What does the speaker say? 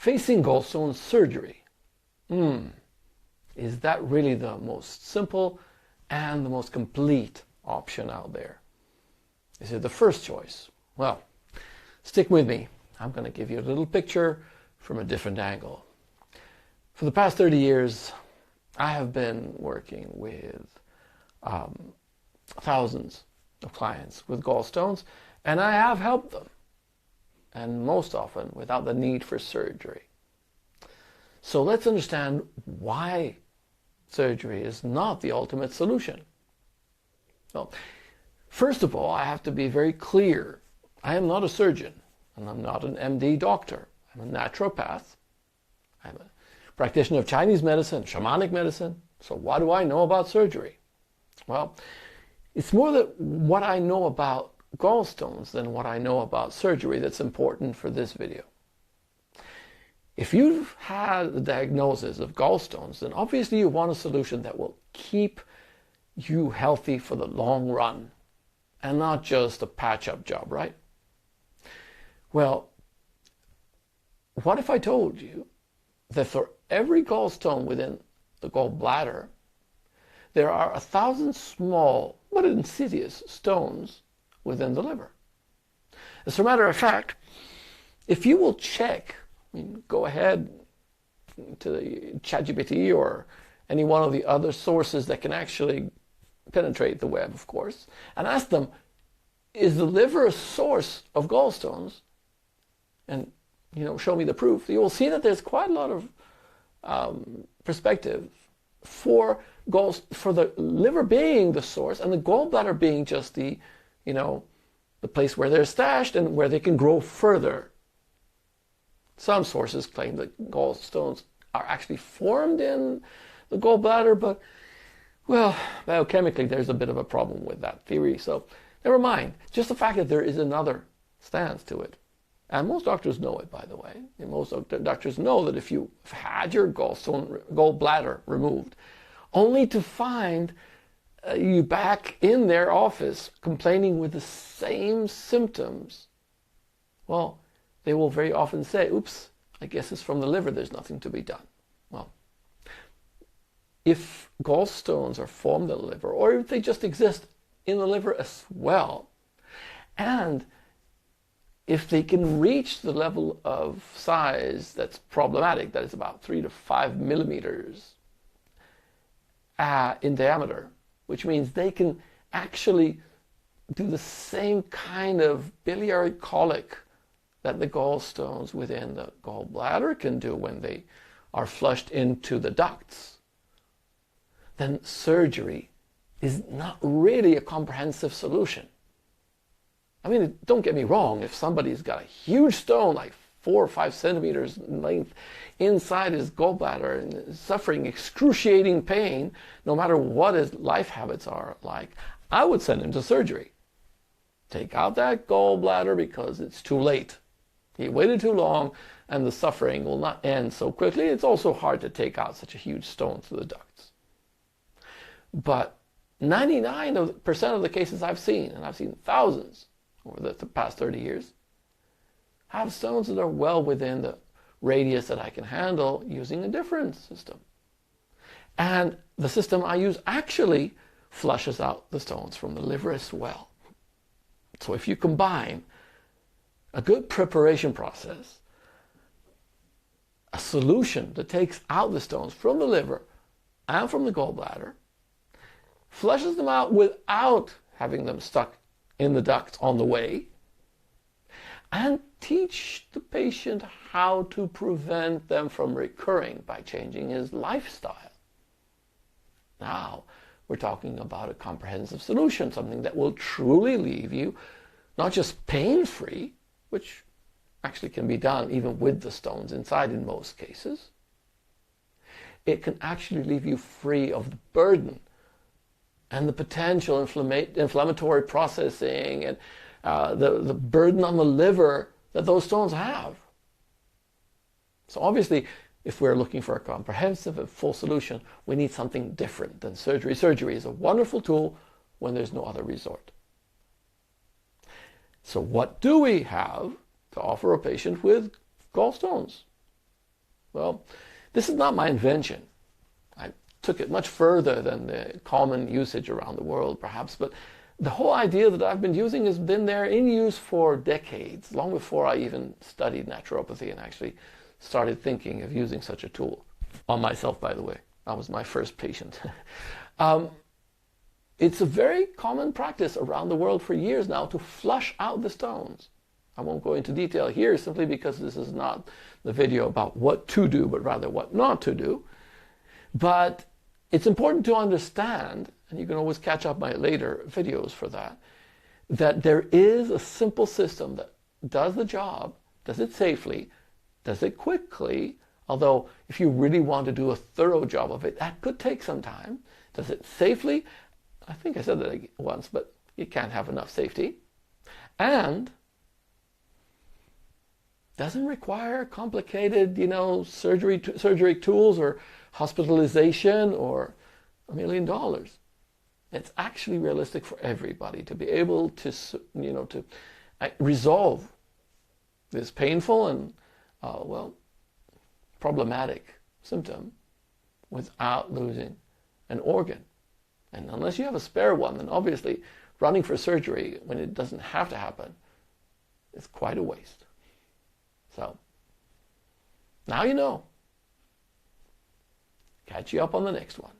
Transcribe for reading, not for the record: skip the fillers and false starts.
Facing gallstone surgery. Is that really the most simple and the most complete option out there? Is it the first choice? Well, stick with me. I'm going to give you a little picture from a different angle. For the past 30 years, I have been working with thousands of clients with gallstones, and I have helped them, and most often without the need for surgery. So let's understand why surgery is not the ultimate solution. Well, first of all, I have to be very clear. I am not a surgeon, and I'm not an MD doctor. I'm a naturopath. I'm a practitioner of Chinese medicine, shamanic medicine. So what do I know about surgery? Well, it's more that what I know about gallstones than what I know about surgery that's important for this video. If you've had the diagnosis of gallstones, then obviously you want a solution that will keep you healthy for the long run and not just a patch-up job, right? Well, what if I told you that for every gallstone within the gallbladder, there are 1,000 small but insidious stones within the liver? As a matter of fact, if you will check, go ahead to the ChatGPT or any one of the other sources that can actually penetrate the web, of course, and ask them, is the liver a source of gallstones? And show me the proof. You will see that there's quite a lot of perspective for the liver being the source and the gallbladder being just the place where they're stashed and where they can grow further. Some sources claim that gallstones are actually formed in the gallbladder, but, well, biochemically there's a bit of a problem with that theory, so never mind. Just the fact that there is another stance to it. And most doctors know it, by the way. And most doctors know that if you've had your gallbladder removed, only to find you back in their office complaining with the same symptoms, well, they will very often say, oops, I guess it's from the liver, there's nothing to be done. Well, if gallstones are formed in the liver, or if they just exist in the liver as well, and if they can reach the level of size that's problematic, that is about 3 to 5 millimeters in diameter, which means they can actually do the same kind of biliary colic that the gallstones within the gallbladder can do when they are flushed into the ducts, then surgery is not really a comprehensive solution. I mean, don't get me wrong, if somebody's got a huge stone, like 4 or 5 centimeters in length, inside his gallbladder and is suffering excruciating pain, no matter what his life habits are like, I would send him to surgery. Take out that gallbladder because it's too late. He waited too long and the suffering will not end so quickly. It's also hard to take out such a huge stone through the ducts. But 99% of the cases I've seen, and I've seen thousands over the past 30 years, have stones that are well within the radius that I can handle using a different system. And the system I use actually flushes out the stones from the liver as well. So if you combine a good preparation process, a solution that takes out the stones from the liver and from the gallbladder, flushes them out without having them stuck in the duct on the way, and teach the patient how to prevent them from recurring by changing his lifestyle. Now, we're talking about a comprehensive solution, something that will truly leave you not just pain-free, which actually can be done even with the stones inside in most cases. It can actually leave you free of the burden and the potential inflammatory processing and the burden on the liver that those stones have. So obviously, if we're looking for a comprehensive and full solution, we need something different than surgery. Surgery is a wonderful tool when there's no other resort. So what do we have to offer a patient with gallstones? Well, this is not my invention. I took it much further than the common usage around the world, perhaps, but the whole idea that I've been using has been there in use for decades, long before I even studied naturopathy and actually started thinking of using such a tool. On myself, by the way. I was my first patient. It's a very common practice around the world for years now to flush out the stones. I won't go into detail here simply because this is not the video about what to do, but rather what not to do. But it's important to understand, and you can always catch up my later videos for that, that there is a simple system that does the job, does it safely, does it quickly, although if you really want to do a thorough job of it, that could take some time. Does it safely? I think I said that once, but you can't have enough safety. And doesn't require complicated, surgery tools or hospitalization or $1 million. It's actually realistic for everybody to be able to, to resolve this painful and, problematic symptom without losing an organ. And unless you have a spare one, then obviously running for surgery when it doesn't have to happen is quite a waste. So, now you know. Catch you up on the next one.